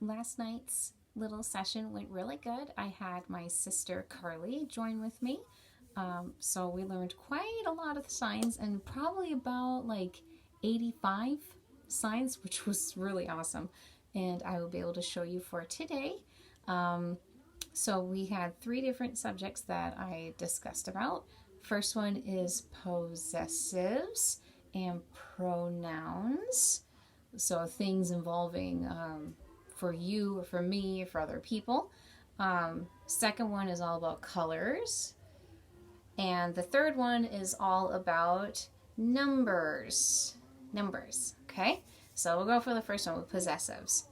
last night's little session went really good. I had my sister Carly join with me. So we learned quite a lot of signs and probably about like 85 signs, which was really awesome. And I will be able to show you for today. So we had three different subjects that I discussed about. First one is possessives and pronouns. So things involving for you or for me or for other people. Second one is all about colors. And the third one is all about numbers. Numbers, okay? So we'll go for the first one with possessives.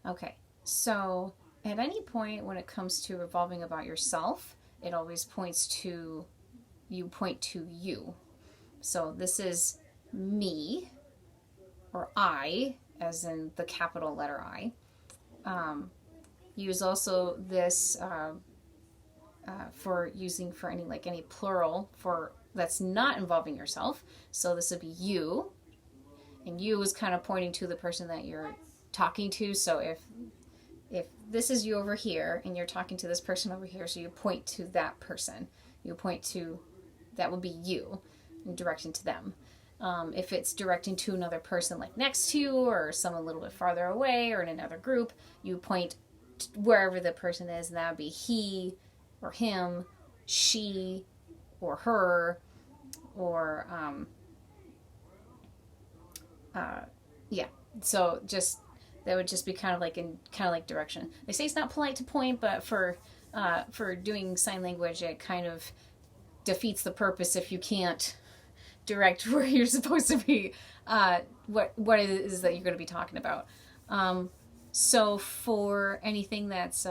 Okay, so at any point when it comes to revolving about yourself, it always points to, you point to you. So this is me, or I, as in the capital letter I. Use also this for using for any plural for that's not involving yourself. So this would be you, and you is kind of pointing to the person that you're talking to. So if this is you over here and you're talking to this person over here, so you point to that person. You point to, that would be you, and directing to them. If it's directing to another person like next to you or someone a little bit farther away or in another group, you point wherever the person is, and that would be he or him, she or her, or yeah. So just that would just be kind of like direction. They say it's not polite to point, but for doing sign language, it kind of defeats the purpose if you can't direct where you're supposed to be, what it is that you're going to be talking about. So for anything that's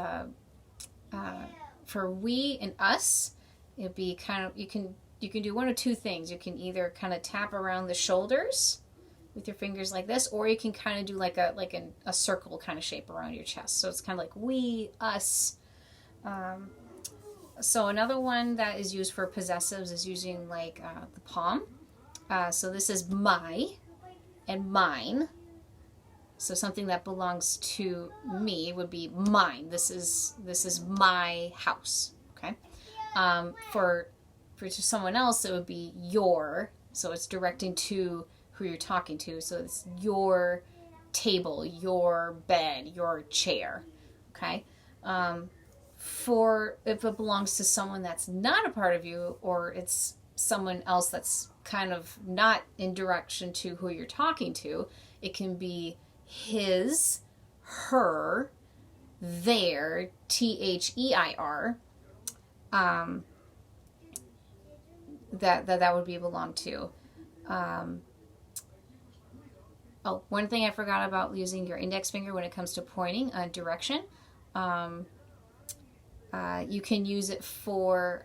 for we and us, it'd be kind of, you can do one of two things. You can either kind of tap around the shoulders with your fingers like this, or you can kind of do like a circle kind of shape around your chest. So it's kind of like we, us. So another one that is used for possessives is using like the palm. So this is my and mine. So something that belongs to me would be mine. This is my house. Okay. For someone else, it would be your. So it's directing to who you're talking to. So it's your table, your bed, your chair. Okay. For if it belongs to someone that's not a part of you, or it's someone else that's kind of not in direction to who you're talking to, it can be his, her, their, their. That would be belong to. One thing I forgot about using your index finger when it comes to pointing direction. You can use it for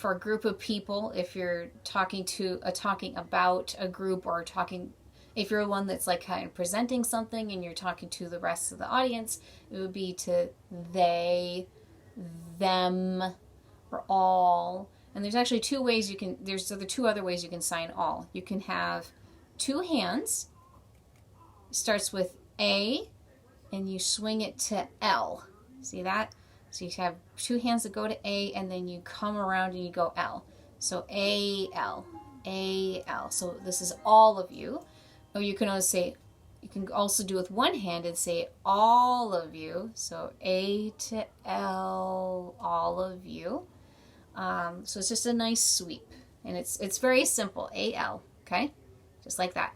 a group of people if you're talking about a group, or if you're one that's like kind of presenting something and you're talking to the rest of the audience, it would be to they, them, or all. And there's actually two other ways you can sign all. You can have two hands. It starts with A and you swing it to L. See that? So you have two hands that go to A, and then you come around and you go L. So A-L, A-L. So this is all of you. Or you can also do with one hand and say all of you. So A to L, all of you. So it's just a nice sweep. And it's very simple. A-L, okay? Just like that.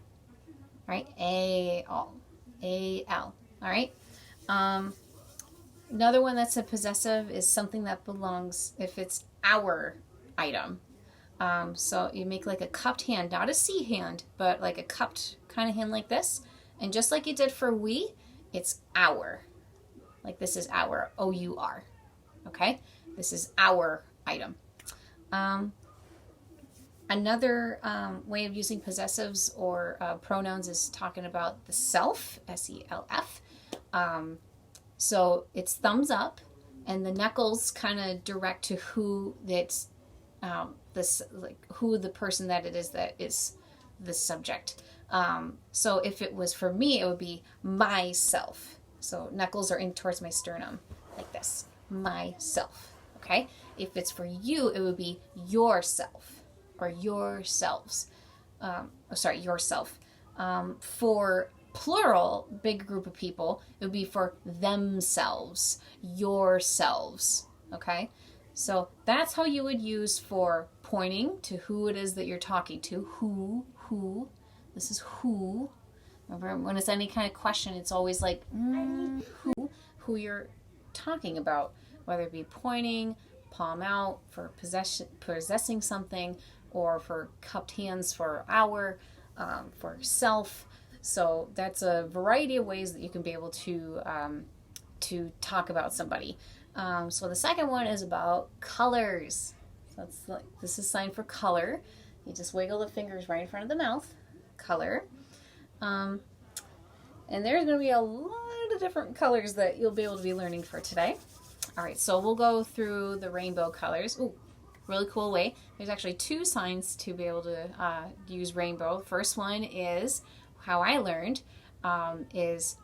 All right? A-L. A-L. All right? Another one that's a possessive is something that belongs, if it's our item. So you make like a cupped hand, not a C hand, but like a cupped kind of hand like this. And just like you did for we, it's our. Like this is our, O-U-R. Okay? This is our item. Another way of using possessives or pronouns is talking about the self, S-E-L-F. So it's thumbs up, and the knuckles kind of direct to who that's who the person that it is that is the subject. So if it was for me, it would be myself. So knuckles are in towards my sternum, like this. Myself. Okay? If it's for you, it would be yourself or yourselves. Yourself. For plural, big group of people, it would be for themselves, yourselves. Okay? So that's how you would use for pointing to who it is that you're talking to. Who. This is who. Remember, when it's any kind of question, it's always like who you're talking about, whether it be pointing, palm out for possessing something, or for cupped hands for our, for self. So that's a variety of ways that you can be able to talk about somebody. So the second one is about colors. So it's like, this is sign for color. You just wiggle the fingers right in front of the mouth. Color. And there's going to be a lot of different colors that you'll be able to be learning for today. All right, so we'll go through the rainbow colors. Ooh, really cool way. There's actually 2 signs to be able to use rainbow. First one is how I learned is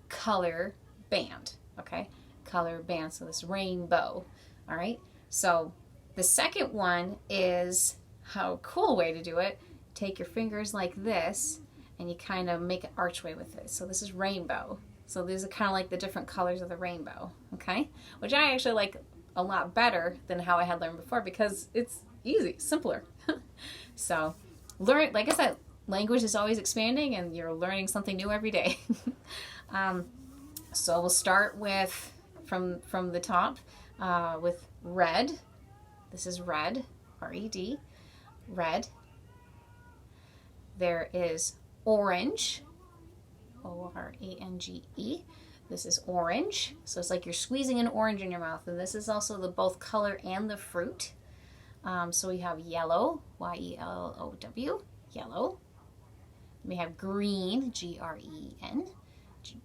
color band. Okay, color band. So this rainbow. All right. So the second one is how cool way to do it. Take your fingers like this, and you kind of make an archway with it. So this is rainbow. So these are kind of like the different colors of the rainbow, okay? Which I actually like a lot better than how I had learned before because it's easy, simpler. So learn, like I said, language is always expanding and you're learning something new every day. So we'll start with, from the top, with red. This is red, R-E-D, red. There is orange, O-R-A-N-G-E. This is orange. So it's like you're squeezing an orange in your mouth. And this is also the both color and the fruit. So we have yellow, Y-E-L-L-O-W, yellow. We have green, G-R-E-N,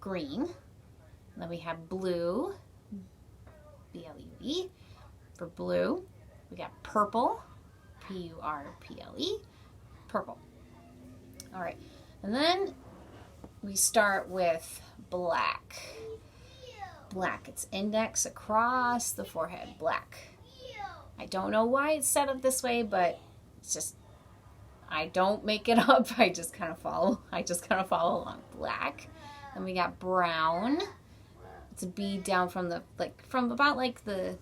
green. And then we have blue, B-L-U-E, for blue. We got purple, P-U-R-P-L-E, purple. All right, and then we start with black. Black, it's index across the forehead, black. I don't know why it's set up this way, but it's just, I don't make it up. I just kind of follow along. Black. Then we got brown. It's a bead down from the, from about the,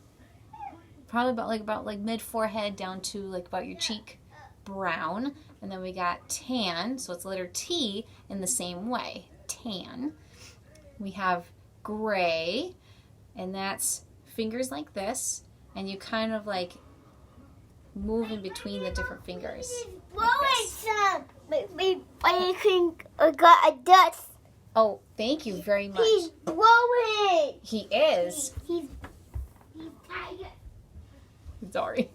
probably about mid forehead down to like about your cheek. Brown. And then we got tan, so it's letter T in the same way, tan. We have gray, and that's fingers like this, and you kind of like move in between the different fingers. Like I think I got a dust. Oh, thank you very much. He's blowing. He is. He's tired. Sorry.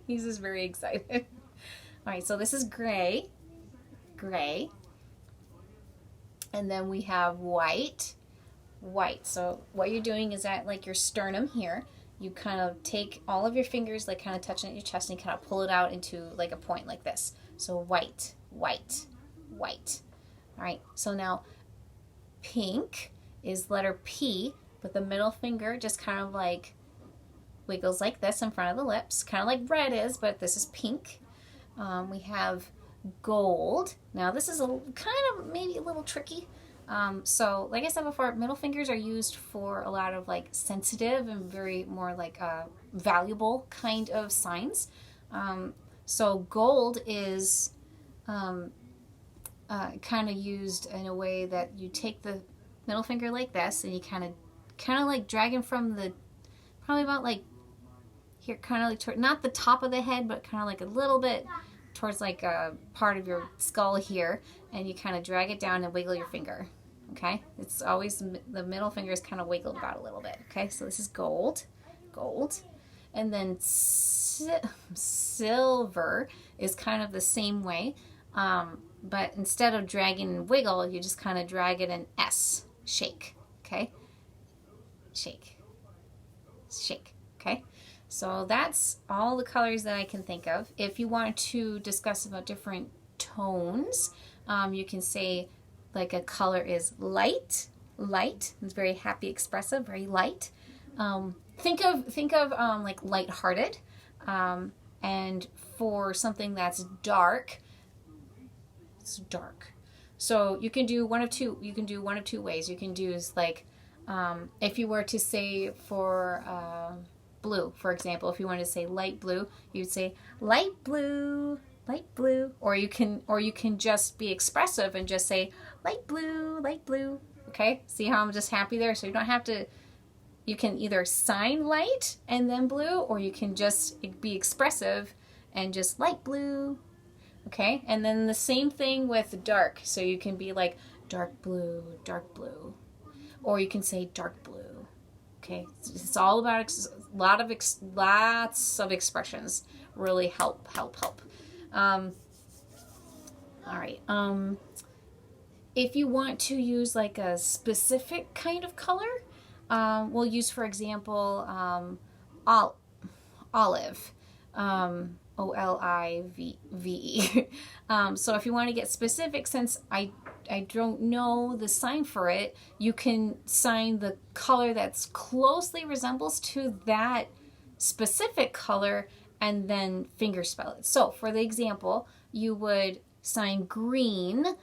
He's just very excited. All right, so this is gray, gray. And then we have white, white. So what you're doing is at like your sternum here, you kind of take all of your fingers, like kind of touching at your chest, and you kind of pull it out into like a point like this. So white, white, white. All right, so now pink is letter P, but the middle finger just kind of like wiggles like this in front of the lips, kind of like red is, but this is pink. We have gold. Now this is kind of maybe a little tricky. So like I said before, middle fingers are used for a lot of like sensitive and very more like valuable kind of signs. So gold is kind of used in a way that you take the middle finger like this and you kind of like dragging from the, probably about like here, kind of like toward, not the top of the head, but kind of like a little bit towards like a part of your skull here, and you kind of drag it down and wiggle your finger. Okay, it's always the middle finger is kind of wiggled about a little bit. Okay, so this is gold, gold, and then silver is kind of the same way, but instead of dragging and wiggle, you just kind of drag it in S, shake. Okay, shake, shake. Okay. So that's all the colors that I can think of. If you want to discuss about different tones, You can say like a color is light. Light. It's very happy, expressive, very light. Think of like lighthearted. And for something that's dark, it's dark. So you can do one of two. You can do one of two ways. You can do is like, if you were to say for blue, for example, if you wanted to say light blue, you'd say light blue, light blue. Or you can just be expressive and just say light blue, light blue. Okay, see how I'm just happy there? So you don't have to. You can either sign light and then blue, or you can just be expressive and just light blue. Okay, and then the same thing with dark. So you can be like dark blue, or you can say dark blue. Okay, it's all about lots of expressions. Really help. All right. If you want to use like a specific kind of color, we'll use, for example, olive. Olive. So if you want to get specific, since I don't know the sign for it, you can sign the color that's closely resembles to that specific color and then fingerspell it. So for the example, you would sign green,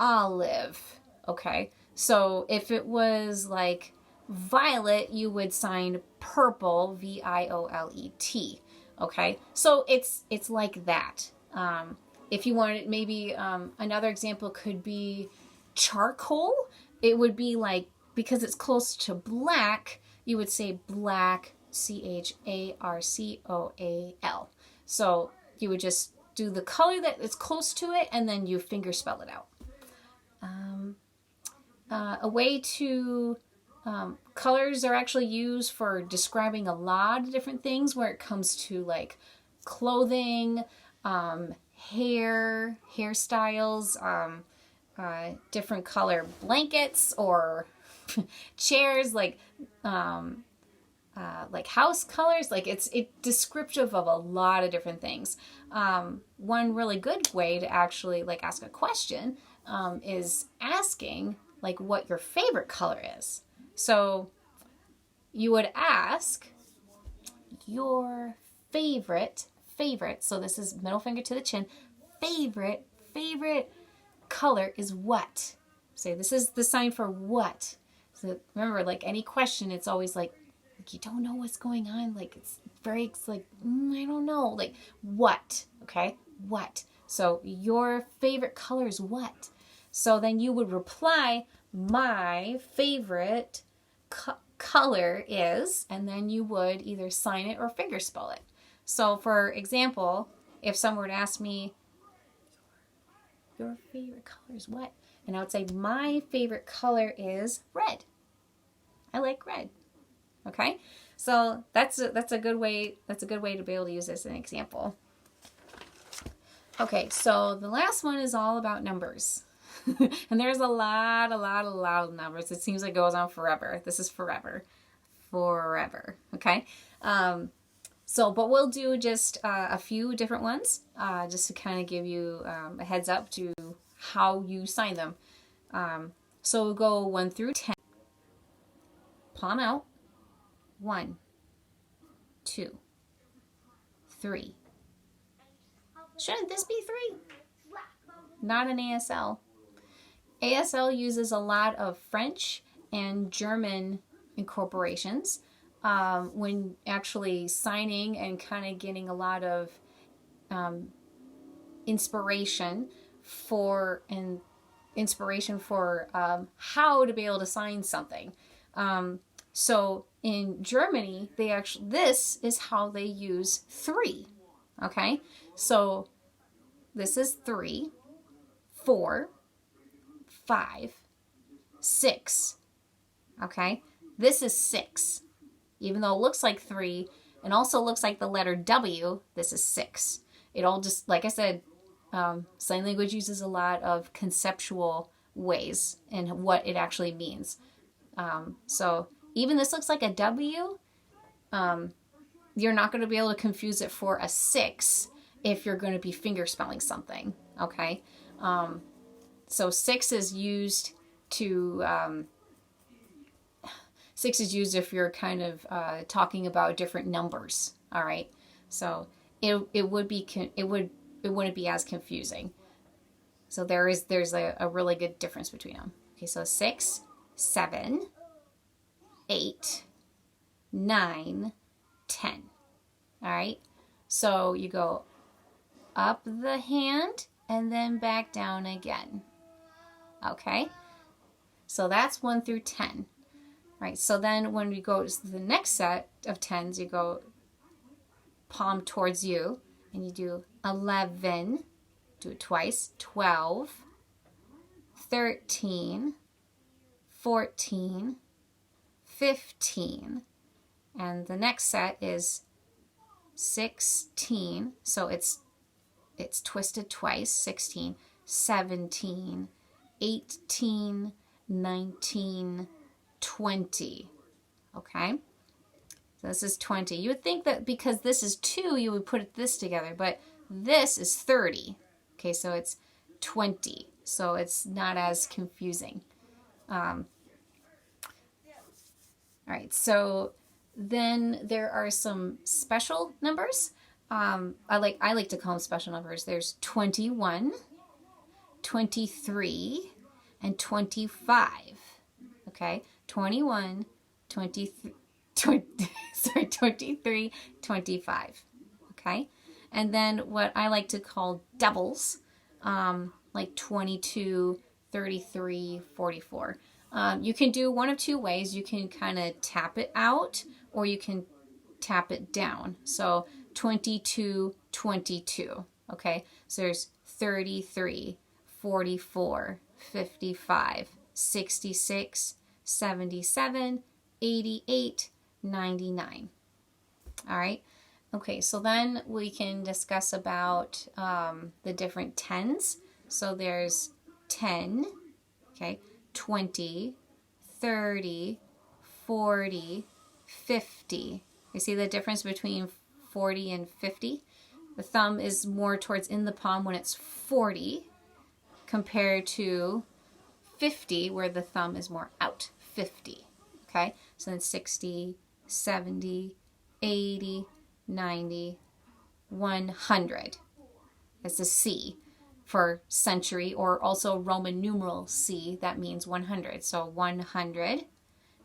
olive. Okay. So if it was like violet, you would sign purple, VIOLET. Okay, so it's like that. If you wanted, maybe another example could be charcoal. It would be like, because it's close to black, you would say black, CHARCOAL. So you would just do the color that is close to it, and then you fingerspell it out. A way to colors are actually used for describing a lot of different things where it comes to like clothing, hairstyles, different color blankets or chairs, like house colors. Like it's descriptive of a lot of different things. One really good way to actually like ask a question is asking like what your favorite color is. So you would ask your favorite, so this is middle finger to the chin, favorite color is what? Say this is the sign for what. So remember, like any question, it's always like you don't know what's going on. Like it's like, I don't know. Like what? Okay, what? So your favorite color is what? So then you would reply, my favorite color is, and then you would either sign it or fingerspell it. So for example, if someone were to ask me, your favorite color is what? And I would say, my favorite color is red. I like red. Okay? So that's a good way to be able to use this as an example. Okay, so the last one is all about numbers. And there's a lot of numbers. It seems like it goes on forever. This is forever. Okay? But we'll do just a few different ones, just to kind of give you a heads up to how you sign them. So we'll go 1 through 10. Palm out. 1, 2, 3. Shouldn't this be 3? Not an ASL. ASL uses a lot of French and German incorporations when actually signing and kind of getting a lot of inspiration for how to be able to sign something. So in Germany, this is how they use 3. Okay, so this is 3, 4, 5, 6. Okay, this is 6. Even though it looks like 3 and also looks like the letter W, this is 6. It all just, like I said, sign language uses a lot of conceptual ways in what it actually means. So even this looks like a W, you're not going to be able to confuse it for a 6 if you're going to be finger spelling something. Okay, so six is used to 6 is used if you're kind of talking about different numbers. All right, so it would be it wouldn't be as confusing. So there's a really good difference between them. Okay, so 6, 7, 8, 9, 10. All right, so you go up the hand and then back down again. Okay, so that's 1 through 10. Right, so then when we go to the next set of tens, you go palm towards you, and you do 11, do it twice, 12, 13, 14, 15, and the next set is 16, so it's twisted twice, 16, 17, 18, 19, 20. Okay, so this is 20. You would think that because this is 2, you would put this together, but this is 30. Okay, so it's 20. So it's not as confusing. All right, so then there are some special numbers. I like to call them special numbers. There's 21, 23, and 25. Okay, 21, 23, 23, 25. Okay, and then what I like to call doubles, like 22, 33, 44. You can do one of two ways. You can kind of tap it out, or you can tap it down. So 22, 22. Okay, so there's 33, 44, 55, 66, 77, 88, 99. All right. Okay, so then we can discuss about the different tens. So there's 10, okay, 20, 30, 40, 50. You see the difference between 40 and 50? The thumb is more towards in the palm when it's 40 compared to 50 where the thumb is more out, 50. Okay, so then 60, 70, 80, 90, 100. It's a C for century, or also Roman numeral C, that means 100. So 100,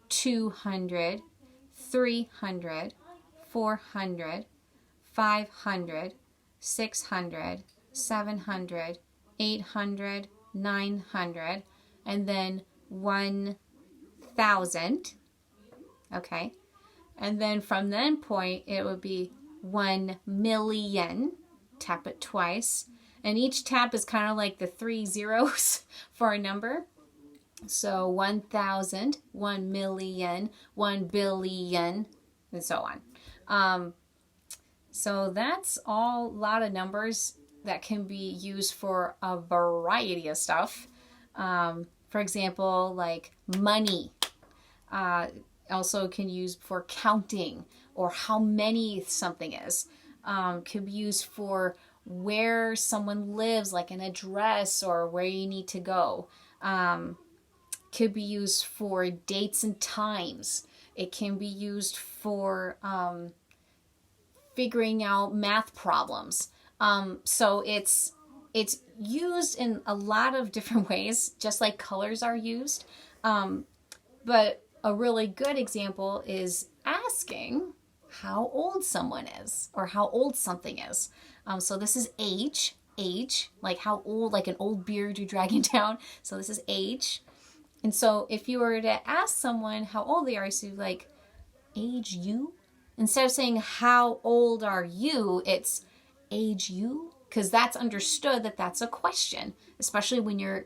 200, 300, 400, 500, 600, 700, 800, 900, and then 1,000. Okay, and then from then point it would be 1 million. Tap it twice, and each tap is kind of like the 3 zeros for a number. So 1,000, 1 million, 1 billion, and so on. So that's all a lot of numbers that can be used for a variety of stuff. For example, like money. Also can use for counting or how many something is. Could be used for where someone lives, like an address or where you need to go. Could be used for dates and times. It can be used for figuring out math problems. So it's used in a lot of different ways, just like colors are used. But a really good example is asking how old someone is or how old something is. So this is age, like how old, like an old beard you're dragging down. So this is age. And so if you were to ask someone how old they are, so like, age you? Instead of saying how old are you, it's age you, because that's understood that that's a question, especially when you're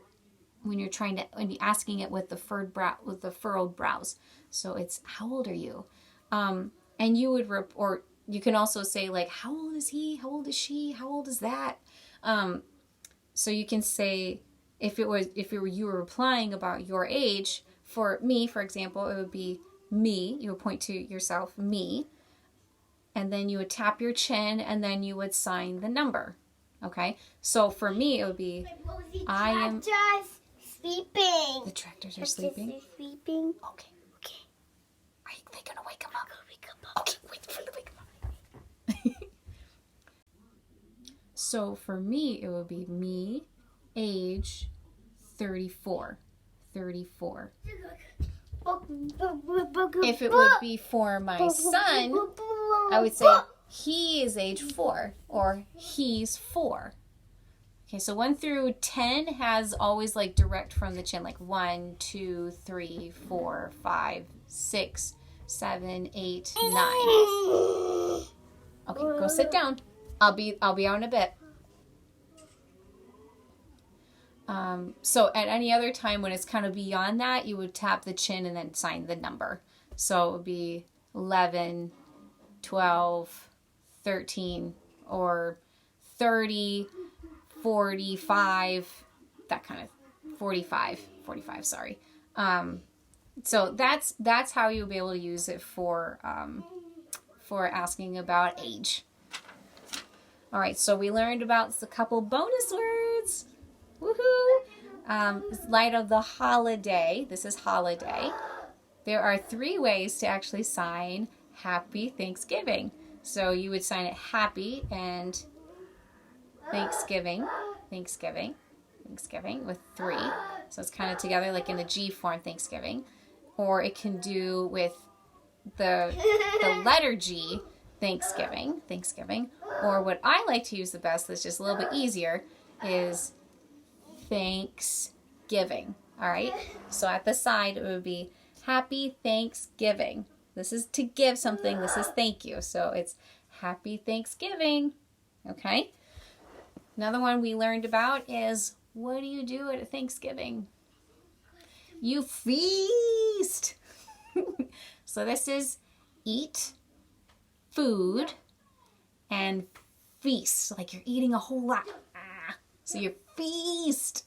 trying to when you're asking it with the furrowed brows. So it's how old are you? And you would or you can also say like how old is he? How old is she? How old is that? So you can say if you were replying about your age. For me, for example, it would be me. You would point to yourself, me, and then you would tap your chin, and then you would sign the number. Okay, so for me it would be I am. Just sleeping. The tractors are sleeping. Sleeping. Okay. Are they gonna wake them up? Okay, wait for them to wake them up. So for me it would be me, age 34. 34. If it would be for my son, I would say he is age 4 or he's 4. Okay, so 1 through 10 has always like direct from the chin, like 1, 2, 3, 4, 5, 6, 7, 8, 9. Okay, go sit down. I'll be out in a bit. So at any other time when it's kind of beyond that, you would tap the chin and then sign the number. So it would be 11, 12, 13, or 30, 45, that kind of 45, sorry. So that's how you'll be able to use it for asking about age. All right, so we learned about a couple bonus words. Woohoo! Light of the holiday. This is holiday. There are 3 ways to actually sign Happy Thanksgiving. So you would sign it happy and Thanksgiving with 3. So it's kind of together like in a G form, Thanksgiving. Or it can do with the letter G, Thanksgiving. Or what I like to use the best, that's just a little bit easier, is Thanksgiving. All right. So at the side it would be Happy Thanksgiving. This is to give something. This is thank you. So it's Happy Thanksgiving. Okay. Another one we learned about is, what do you do at Thanksgiving? You feast. So this is eat, food, and feast. Like you're eating a whole lot. So you feast.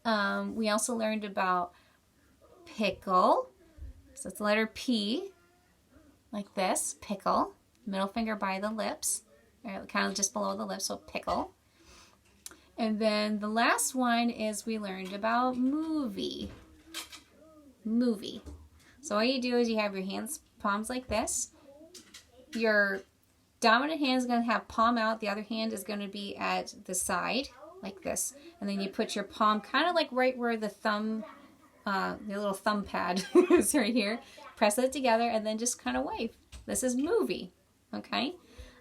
We also learned about pickle. So it's the letter P, like this, pickle. Middle finger by the lips, or kind of just below the lips, so pickle. And then the last one is we learned about movie. So all you do is you have your palms like this. Your dominant hand is going to have palm out. The other hand is going to be at the side, like this. And then you put your palm kind of like right where the thumb, the little thumb pad is right here. Press it together and then just kind of wave. This is movie, okay?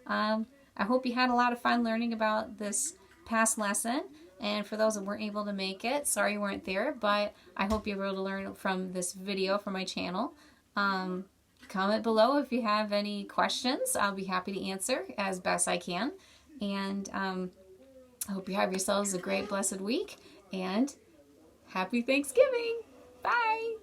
I hope you had a lot of fun learning about this past lesson. And for those that weren't able to make it, sorry you weren't there, but I hope you were able to learn from this video from my channel. Comment below if you have any questions. I'll be happy to answer as best I can. And I hope you have yourselves a great, blessed week. And happy Thanksgiving. Bye.